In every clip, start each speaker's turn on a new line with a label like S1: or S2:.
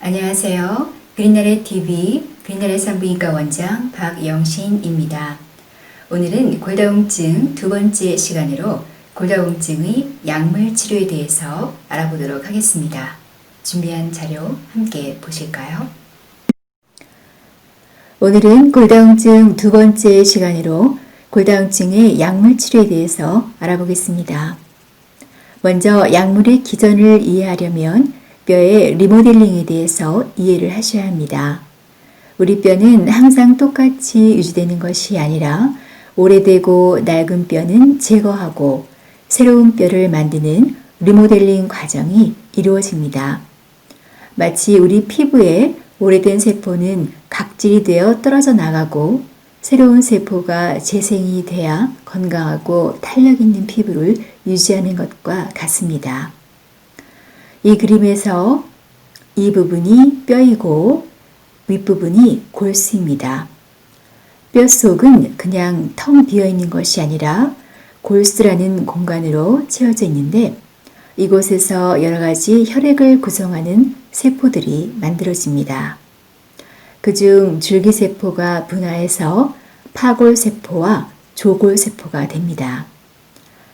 S1: 안녕하세요. 그린나래 TV 그린나래 산부인과 원장 박영신입니다. 오늘은 골다공증 두 번째 시간으로 골다공증의 약물 치료에 대해서 알아보도록 하겠습니다. 준비한 자료 함께 보실까요? 오늘은 골다공증 두 번째 시간으로 골다공증의 약물 치료에 대해서 알아보겠습니다. 먼저 약물의 기전을 이해하려면 뼈의 리모델링에 대해서 이해를 하셔야 합니다. 우리 뼈는 항상 똑같이 유지되는 것이 아니라 오래되고 낡은 뼈는 제거하고 새로운 뼈를 만드는 리모델링 과정이 이루어집니다. 마치 우리 피부에 오래된 세포는 각질이 되어 떨어져 나가고 새로운 세포가 재생이 돼야 건강하고 탄력 있는 피부를 유지하는 것과 같습니다. 이 그림에서 이 부분이 뼈이고 윗부분이 골수입니다. 뼈 속은 그냥 텅 비어 있는 것이 아니라 골수라는 공간으로 채워져 있는데 이곳에서 여러 가지 혈액을 구성하는 세포들이 만들어집니다. 그중 줄기세포가 분화해서 파골세포와 조골세포가 됩니다.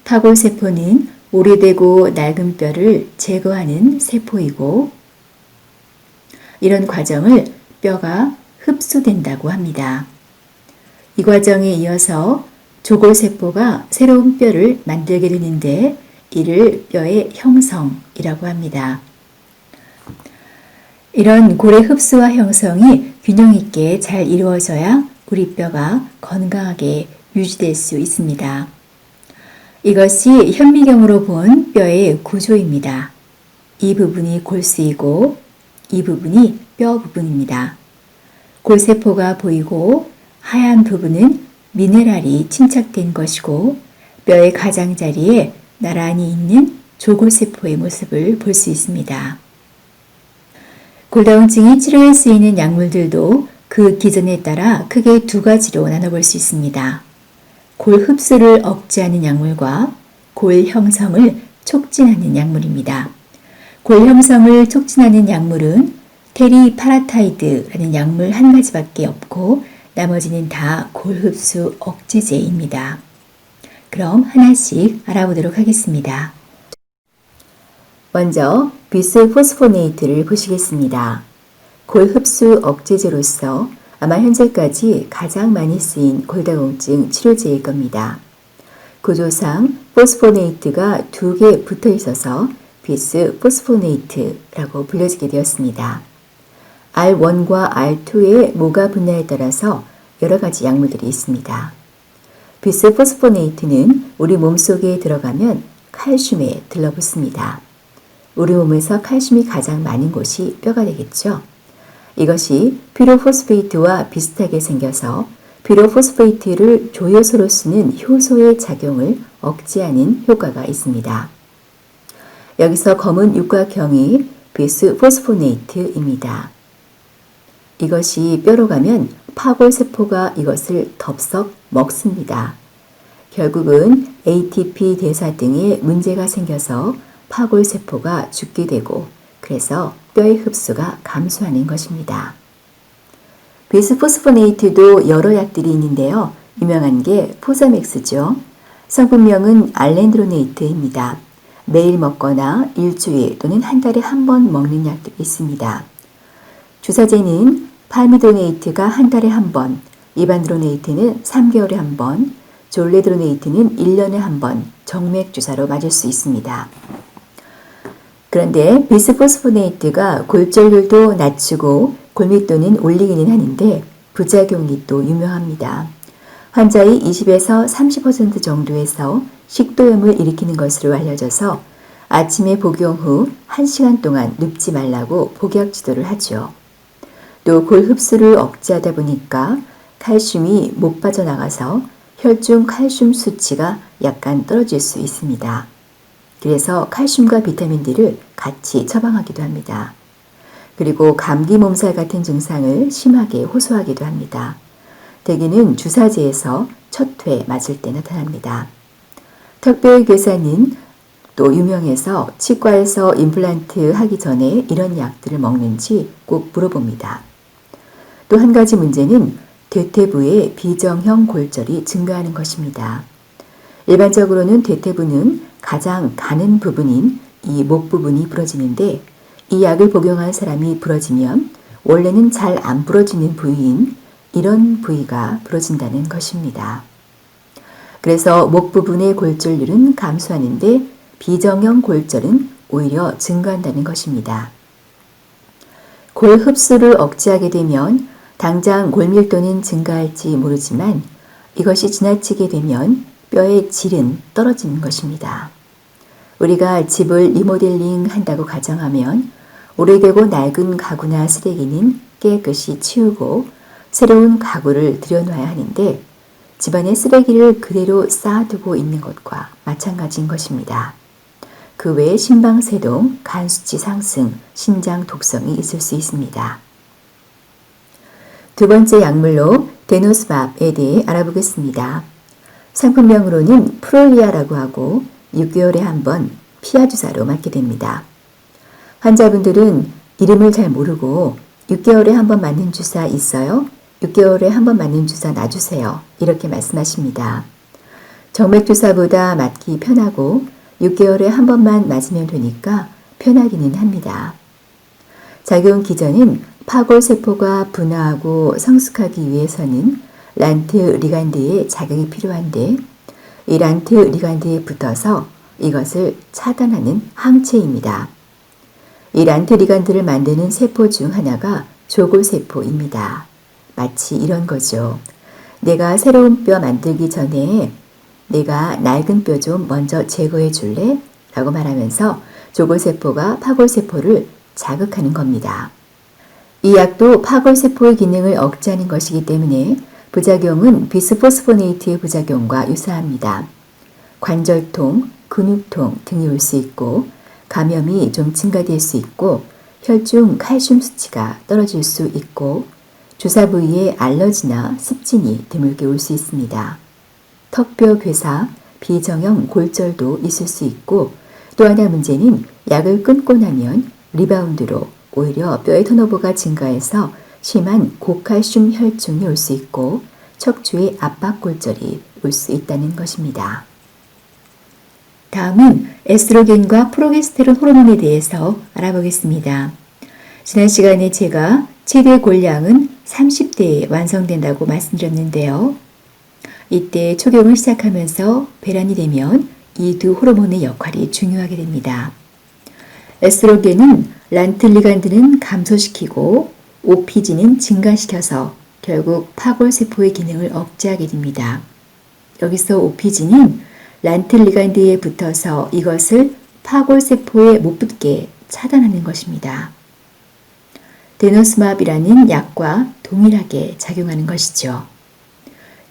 S1: 파골세포는 오래되고 낡은 뼈를 제거하는 세포이고 이런 과정을 뼈가 흡수된다고 합니다. 이 과정에 이어서 조골세포가 새로운 뼈를 만들게 되는데 이를 뼈의 형성이라고 합니다. 이런 골의 흡수와 형성이 균형 있게 잘 이루어져야 우리 뼈가 건강하게 유지될 수 있습니다. 이것이 현미경으로 본 뼈의 구조입니다. 이 부분이 골수이고 이 부분이 뼈 부분입니다. 골세포가 보이고 하얀 부분은 미네랄이 침착된 것이고 뼈의 가장자리에 나란히 있는 조골세포의 모습을 볼 수 있습니다. 골다공증이 치료에 쓰이는 약물들도 그 기전에 따라 크게 두 가지로 나눠볼 수 있습니다. 골 흡수를 억제하는 약물과 골 형성을 촉진하는 약물입니다. 골 형성을 촉진하는 약물은 테리파라타이드라는 약물 한 가지밖에 없고 나머지는 다 골 흡수 억제제입니다. 그럼 하나씩 알아보도록 하겠습니다. 먼저 비스포스포네이트를 보시겠습니다. 골 흡수 억제제로서 아마 현재까지 가장 많이 쓰인 골다공증 치료제일 겁니다. 구조상 포스포네이트가 두 개 붙어 있어서 비스포스포네이트라고 불려지게 되었습니다. R1과 R2의 모가 분야에 따라서 여러 가지 약물들이 있습니다. 비스포스포네이트는 우리 몸속에 들어가면 칼슘에 들러붙습니다. 우리 몸에서 칼슘이 가장 많은 곳이 뼈가 되겠죠. 이것이 피로포스페이트와 비슷하게 생겨서 피로포스페이트를 조효소로 쓰는 효소의 작용을 억제하는 효과가 있습니다. 여기서 검은 육각형이 비스포스포네이트입니다. 이것이 뼈로 가면 파골세포가 이것을 덥석 먹습니다. 결국은 ATP 대사 등의 문제가 생겨서 파골세포가 죽게 되고 그래서 뼈의 흡수가 감소하는 것입니다. 비스포스포네이트도 여러 약들이 있는데요. 유명한 게 포자맥스죠. 성분명은 알렌드로네이트입니다. 매일 먹거나 일주일 또는 한 달에 한 번 먹는 약들이 있습니다. 주사제는 팔미드로네이트가 한 달에 한 번, 이반드로네이트는 3개월에 한 번, 졸레드로네이트는 1년에 한 번 정맥 주사로 맞을 수 있습니다. 그런데 비스포스포네이트가 골절률도 낮추고 골밀도는 올리기는 하는데 부작용이 또 유명합니다. 환자의 20에서 30% 정도에서 식도염을 일으키는 것으로 알려져서 아침에 복용 후 1시간 동안 눕지 말라고 복약 지도를 하죠. 또 골 흡수를 억제하다 보니까 칼슘이 못 빠져나가서 혈중 칼슘 수치가 약간 떨어질 수 있습니다. 그래서 칼슘과 비타민 D를 같이 처방하기도 합니다. 그리고 감기 몸살 같은 증상을 심하게 호소하기도 합니다. 대개는 주사제에서 첫 회 맞을 때 나타납니다. 턱뼈의 괴사는 또 유명해서 치과에서 임플란트 하기 전에 이런 약들을 먹는지 꼭 물어봅니다. 또 한 가지 문제는 대퇴부의 비정형 골절이 증가하는 것입니다. 일반적으로는 대퇴부는 가장 가는 부분인 이 목 부분이 부러지는데 이 약을 복용한 사람이 부러지면 원래는 잘 안 부러지는 부위인 이런 부위가 부러진다는 것입니다. 그래서 목 부분의 골절률은 감소하는데 비정형 골절은 오히려 증가한다는 것입니다. 골 흡수를 억제하게 되면 당장 골밀도는 증가할지 모르지만 이것이 지나치게 되면 뼈의 질은 떨어지는 것입니다. 우리가 집을 리모델링 한다고 가정하면 오래되고 낡은 가구나 쓰레기는 깨끗이 치우고 새로운 가구를 들여놔야 하는데 집안에 쓰레기를 그대로 쌓아두고 있는 것과 마찬가지인 것입니다. 그 외에 심방세동, 간수치 상승, 신장 독성이 있을 수 있습니다. 두 번째 약물로 데노스밥에 대해 알아보겠습니다. 상품명으로는 프롤리아라고 하고 6개월에 한 번 피하 주사로 맞게 됩니다. 환자분들은 이름을 잘 모르고 6개월에 한 번 맞는 주사 있어요? 6개월에 한 번 맞는 주사 놔주세요. 이렇게 말씀하십니다. 정맥주사보다 맞기 편하고 6개월에 한 번만 맞으면 되니까 편하기는 합니다. 작용 기전은 파골세포가 분화하고 성숙하기 위해서는 란트 리간드의 작용이 필요한데 이 란트 리간드에 붙어서 이것을 차단하는 항체입니다. 이 란트 리간드를 만드는 세포 중 하나가 조골세포입니다. 마치 이런 거죠. 내가 새로운 뼈 만들기 전에 내가 낡은 뼈 좀 먼저 제거해 줄래? 라고 말하면서 조골세포가 파골세포를 자극하는 겁니다. 이 약도 파골세포의 기능을 억제하는 것이기 때문에 부작용은 비스포스포네이트의 부작용과 유사합니다. 관절통, 근육통 등이 올 수 있고 감염이 좀 증가될 수 있고 혈중 칼슘 수치가 떨어질 수 있고 주사 부위에 알러지나 습진이 드물게 올 수 있습니다. 턱뼈 괴사, 비정형 골절도 있을 수 있고 또 하나 문제는 약을 끊고 나면 리바운드로 오히려 뼈의 턴오버가 증가해서 심한 고칼슘 혈증이 올 수 있고 척추의 압박골절이 올 수 있다는 것입니다. 다음은 에스트로겐과 프로게스테론 호르몬에 대해서 알아보겠습니다. 지난 시간에 제가 최대 골량은 30대에 완성된다고 말씀드렸는데요. 이때 초경을 시작하면서 배란이 되면 이 두 호르몬의 역할이 중요하게 됩니다. 에스트로겐은 란틀리간드는 감소시키고 OPG는 증가시켜서 결국 파골세포의 기능을 억제하게 됩니다. 여기서 OPG는 란틀리간드에 붙어서 이것을 파골세포에 못 붙게 차단하는 것입니다. 데노스맙이라는 약과 동일하게 작용하는 것이죠.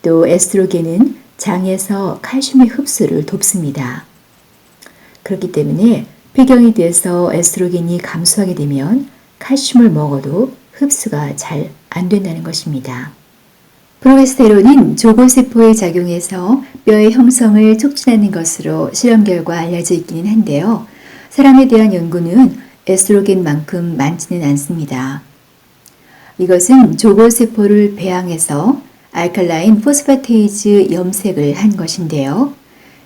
S1: 또 에스트로겐은 장에서 칼슘의 흡수를 돕습니다. 그렇기 때문에 폐경이 돼서 에스트로겐이 감소하게 되면 칼슘을 먹어도 흡수가 잘 안 된다는 것입니다. 프로게스테론은 조골세포에 작용해서 뼈의 형성을 촉진하는 것으로 실험 결과 알려져 있기는 한데요. 사람에 대한 연구는 에스트로겐만큼 많지는 않습니다. 이것은 조골세포를 배양해서 알칼라인 포스파테이즈 염색을 한 것인데요.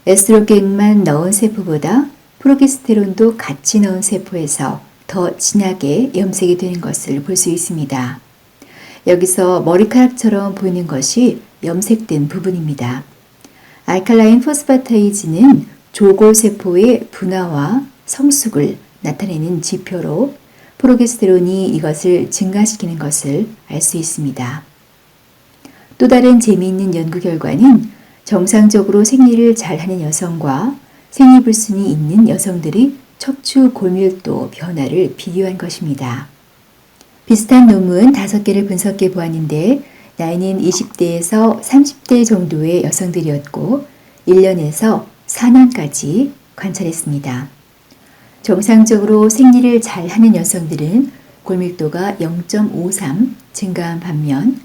S1: 에스트로겐만 넣은 세포보다 프로게스테론도 같이 넣은 세포에서 더 진하게 염색이 되는 것을 볼 수 있습니다. 여기서 머리카락처럼 보이는 것이 염색된 부분입니다. 알칼라인 포스파테이즈는 조골세포의 분화와 성숙을 나타내는 지표로 프로게스테론이 이것을 증가시키는 것을 알 수 있습니다. 또 다른 재미있는 연구 결과는 정상적으로 생리를 잘하는 여성과 생리불순이 있는 여성들이 척추 골밀도 변화를 비교한 것입니다. 비슷한 논문 5개를 분석해 보았는데 나이는 20대에서 30대 정도의 여성들이었고 1년에서 4년까지 관찰했습니다. 정상적으로 생리를 잘하는 여성들은 골밀도가 0.53 증가한 반면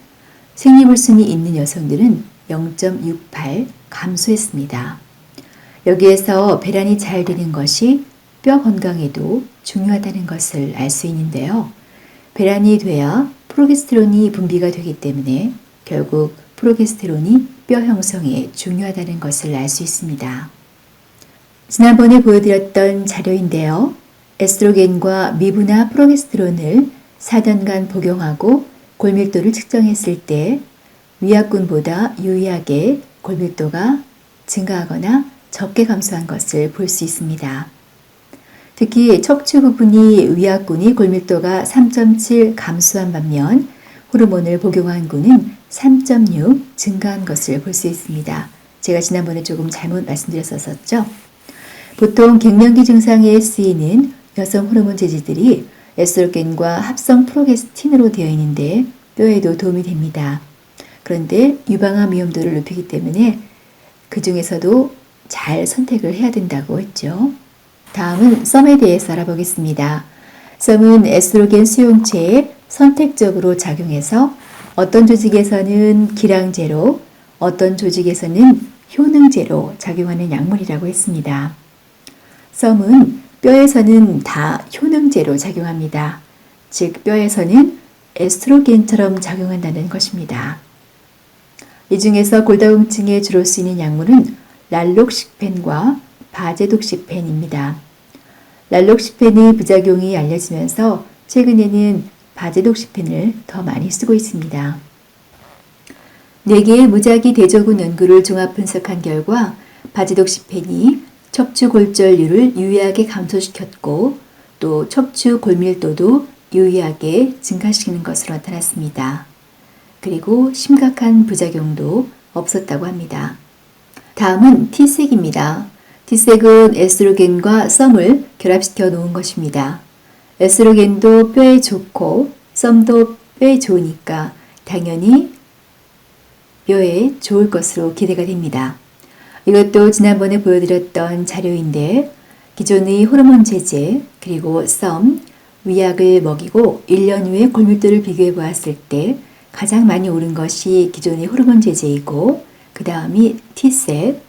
S1: 생리불순이 있는 여성들은 0.68 감소했습니다. 여기에서 배란이 잘 되는 것이 뼈 건강에도 중요하다는 것을 알 수 있는데요. 배란이 돼야 프로게스테론이 분비가 되기 때문에 결국 프로게스테론이 뼈 형성에 중요하다는 것을 알 수 있습니다. 지난번에 보여드렸던 자료인데요. 에스트로겐과 미부나 프로게스테론을 4년간 복용하고 골밀도를 측정했을 때 위약군보다 유의하게 골밀도가 증가하거나 적게 감소한 것을 볼 수 있습니다. 특히 척추 부분이 위약군이 골밀도가 3.7 감소한 반면 호르몬을 복용한 군은 3.6 증가한 것을 볼 수 있습니다. 제가 지난번에 조금 잘못 말씀드렸었죠. 보통 갱년기 증상에 쓰이는 여성 호르몬 제제들이 에스트로겐과 합성 프로게스틴으로 되어 있는데 뼈에도 도움이 됩니다. 그런데 유방암 위험도를 높이기 때문에 그 중에서도 잘 선택을 해야 된다고 했죠. 다음은 썸에 대해서 알아보겠습니다. 썸은 에스트로겐 수용체에 선택적으로 작용해서 어떤 조직에서는 기량제로, 어떤 조직에서는 효능제로 작용하는 약물이라고 했습니다. 썸은 뼈에서는 다 효능제로 작용합니다. 즉 뼈에서는 에스트로겐처럼 작용한다는 것입니다. 이 중에서 골다공증에 주로 쓰이는 약물은 랄록시펜과 바제독시펜입니다. 랄록시펜의 부작용이 알려지면서 최근에는 바제독시펜을 더 많이 쓰고 있습니다. 4개의 무작위 대조군 연구를 종합 분석한 결과 바제독시펜이 척추 골절률을 유의하게 감소시켰고 또 척추 골밀도도 유의하게 증가시키는 것으로 나타났습니다. 그리고 심각한 부작용도 없었다고 합니다. 다음은 T색입니다. T색은 에스트로겐과 썸을 결합시켜 놓은 것입니다. 에스트로겐도 뼈에 좋고 썸도 뼈에 좋으니까 당연히 뼈에 좋을 것으로 기대가 됩니다. 이것도 지난번에 보여드렸던 자료인데 기존의 호르몬 제제 그리고 썸, 위약을 먹이고 1년 후에 골밀도를 비교해 보았을 때 가장 많이 오른 것이 기존의 호르몬 제제이고 그 다음이 T셋,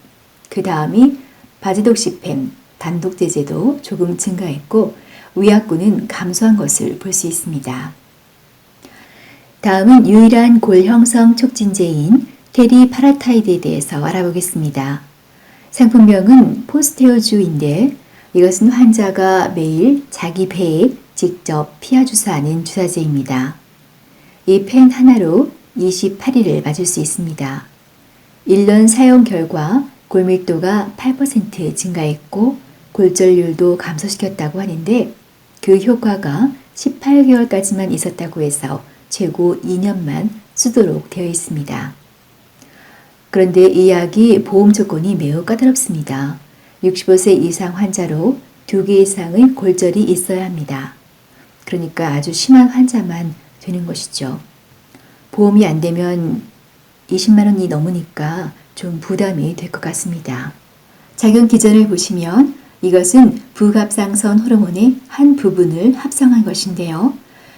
S1: 그 다음이 바제독시펜 단독 제제도 조금 증가했고 위약군은 감소한 것을 볼 수 있습니다. 다음은 유일한 골 형성 촉진제인 테리파라타이드에 대해서 알아보겠습니다. 상품명은 포스테오주인데 이것은 환자가 매일 자기 배에 직접 피하 주사하는 주사제입니다. 이 펜 하나로 28일을 맞을 수 있습니다. 1년 사용 결과 골밀도가 8% 증가했고 골절률도 감소시켰다고 하는데 그 효과가 18개월까지만 있었다고 해서 최고 2년만 쓰도록 되어 있습니다. 그런데 이 약이 보험 조건이 매우 까다롭습니다. 65세 이상 환자로 2개 이상의 골절이 있어야 합니다. 그러니까 아주 심한 환자만 되는 것이죠. 보험이 안 되면 20만 원이 넘으니까 좀 부담이 될 것 같습니다. 작용 기전을 보시면 이것은 부갑상선 호르몬의 한 부분을 합성한 것인데요.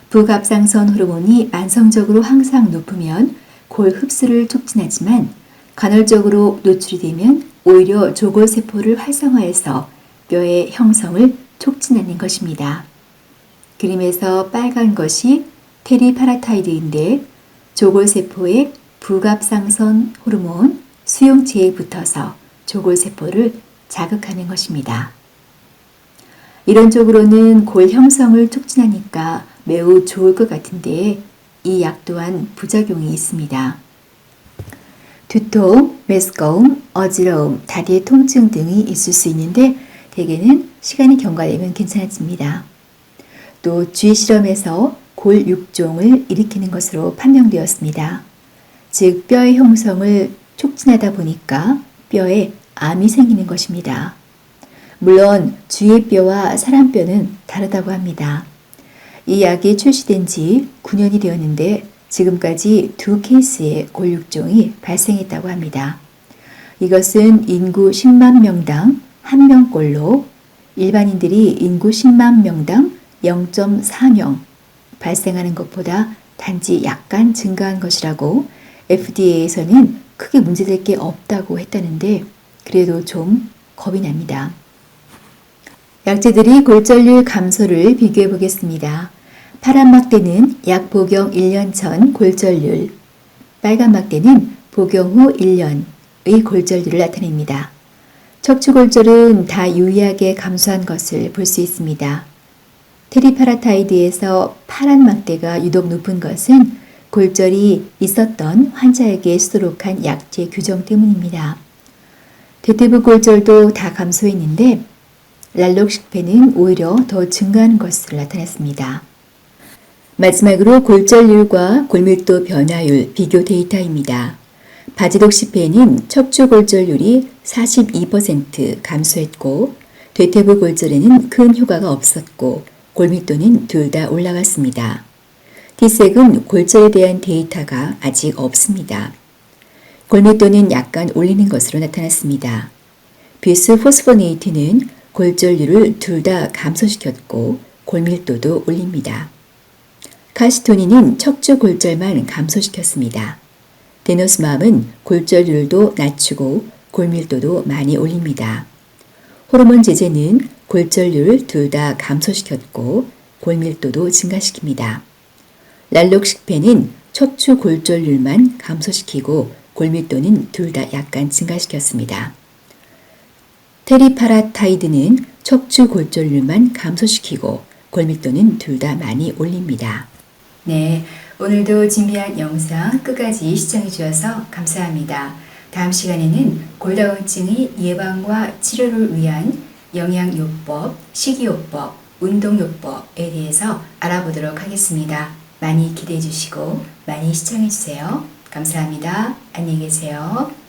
S1: 부갑상선 호르몬이 만성적으로 항상 높으면 골 흡수를 촉진하지만 간헐적으로 노출이 되면 오히려 조골세포를 활성화해서 뼈의 형성을 촉진하는 것입니다. 그림에서 빨간 것이 테리파라타이드인데 조골세포에 부갑상선 호르몬 수용체에 붙어서 조골세포를 자극하는 것입니다. 이론적으로는 골 형성을 촉진하니까 매우 좋을 것 같은데 이 약 또한 부작용이 있습니다. 두통, 메스꺼움, 어지러움, 다리의 통증 등이 있을 수 있는데 대개는 시간이 경과되면 괜찮아집니다. 또 주의 실험에서 골 육종을 일으키는 것으로 판명되었습니다. 즉 뼈의 형성을 촉진하다 보니까 뼈에 암이 생기는 것입니다. 물론 주의 뼈와 사람 뼈는 다르다고 합니다. 이 약이 출시된 지 9년이 되었는데 지금까지 2케이스의 골육종이 발생했다고 합니다. 이것은 인구 10만 명당 1명꼴로 일반인들이 인구 10만 명당 0.4명 발생하는 것보다 단지 약간 증가한 것이라고 FDA에서는 크게 문제될 게 없다고 했다는데 그래도 좀 겁이 납니다. 약재들이 골절률 감소를 비교해 보겠습니다. 파란 막대는 약 복용 1년 전 골절률, 빨간 막대는 복용 후 1년의 골절률을 나타냅니다. 척추골절은 다 유의하게 감소한 것을 볼 수 있습니다. 테리파라타이드에서 파란 막대가 유독 높은 것은 골절이 있었던 환자에게 수록한 약제 규정 때문입니다. 대퇴부 골절도 다 감소했는데 랄록식펜은 오히려 더 증가한 것으로 나타났습니다. 마지막으로 골절률과 골밀도 변화율 비교 데이터입니다. 바지독시펜은 척추 골절률이 42% 감소했고 대퇴부 골절에는 큰 효과가 없었고 골밀도는 둘 다 올라갔습니다. 티색은 골절에 대한 데이터가 아직 없습니다. 골밀도는 약간 올리는 것으로 나타났습니다. 비스포스포네이트는 골절률을 둘 다 감소시켰고 골밀도도 올립니다. 카시토닌은 척추 골절만 감소시켰습니다. 데노스맘은 골절률도 낮추고 골밀도도 많이 올립니다. 호르몬 제제는 골절률을 둘 다 감소시켰고 골밀도도 증가시킵니다. 랄록식펜은 척추 골절률만 감소시키고 골밀도는 둘 다 약간 증가시켰습니다. 테리파라타이드는 척추 골절률만 감소시키고 골밀도는 둘 다 많이 올립니다. 네, 오늘도 준비한 영상 끝까지 시청해 주셔서 감사합니다. 다음 시간에는 골다공증의 예방과 치료를 위한 영양요법, 식이요법, 운동요법에 대해서 알아보도록 하겠습니다. 많이 기대해 주시고 많이 시청해 주세요. 감사합니다. 안녕히 계세요.